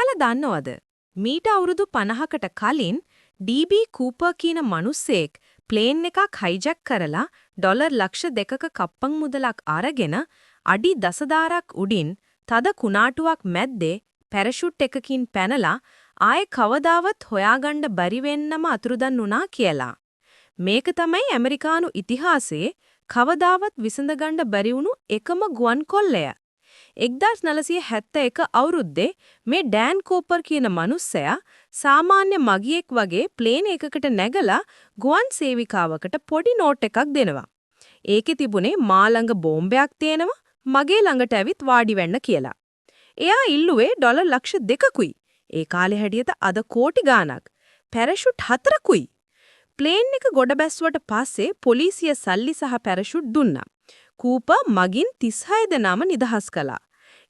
ඔයාලා දන්නවද? මීට අවුරුදු 50කට කලින් ඩී.බී. කූපර් කියන මිනිස්සෙක් ප්ලේන් එකක් හයිජැක් කරලා ඩොලර් ලක්ෂ 2ක කප්පන් මුදලක් අරගෙන අඩි දසදාරක් උඩින් තද කුණාටුවක් මැද්දේ පැරෂුට් එකකින් පැනලා ආයේ කවදාවත් හොයාගන්න බැරි වෙන්නම අතුරුදන් වුණා කියලා. මේක තමයි ඇමරිකානු ඉතිහාසයේ කවදාවත් විසඳගන්න බැරි වුණු එකම ගුවන් කොල්ලය. 1971 අවුරුද්දේ මේ ඩෑන් කූපර් කියන මිනිස්සයා සාමාන්‍ය මගියෙක් වගේ ප්ලේන් එකකට නැගලා ගුවන් සේවිකාවකට පොඩි නෝට් එකක් දෙනවා. ඒකේ තිබුණේ මා ළඟ බෝම්බයක් තියෙනවා මගේ ළඟට ඇවිත් වාඩි වෙන්න කියලා. එයා ඉල්ලුවේ ඩොලර් ලක්ෂ 2කුයි. ඒ කාලේ හැටියට අද කෝටි ගාණක්. පැරෂුට් 4කුයි. ප්ලේන් එක ගොඩ බැස්සුවට පස්සේ පොලිසිය සල්ලි සහ පැරෂුට් දුන්නා. කූපර් මගින් 36 දෙනාම නිදහස් කළා.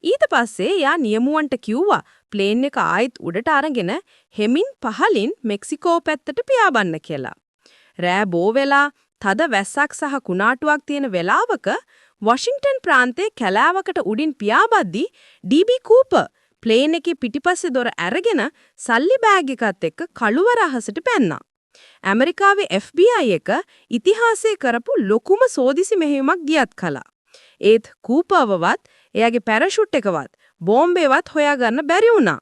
ඊට පස්සේ යා නියමුවන්ට කිව්වා ප්ලේන් එක ආයෙත් උඩට අරගෙන හෙමින් පහලින් මෙක්සිකෝ පැත්තට පියාඹන්න කියලා. රෑ බෝ වෙලා තද වැස්සක් සහ කුණාටුවක් තියෙන වෙලාවක වොෂින්ටන් ප්‍රාන්තයේ කැලෑවකට උඩින් පියාඹද්දී ඩී.බී. කූපර් ප්ලේන් එකේ පිටිපස්සේ දොර අරගෙන සල්ලි බෑග් එකත් එක්ක කළුවර අහසට පැන්නා. ඇමරිකාවේ FBI එක ඉතිහාසයේ කරපු ලොකුම සෝදිසි මෙහෙයුමක් ගියත් කළා. ඒත් කූපර්වවත් එයාගේ පැරෂුට් එකවත් බෝම්බේවත් හොයාගන්න බැරි වුණා.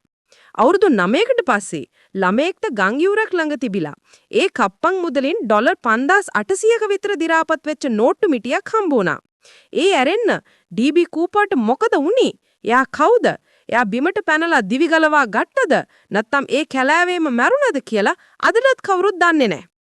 අවුරුදු 9කට පස්සේ ළමයෙක්ට ගංගියුරක් ළඟ තිබිලා ඒ කප්පන් මුදලින් ඩොලර් 5800ක විතර දි รา පත් වෙච්ච නෝට්ටු මිටියක් හම්බ වුණා. ඒ ඇරෙන්න ඩී.බී. කූපර්ට මොකද වුනේ? එයා කවුද? එයා බිමට පැනලා දිවි ගලවා ගත්තද? නැත්නම් ඒ කැලෑවේම මැරුණද කියලා අදටත් කවුරුත් දන්නේ නැහැ.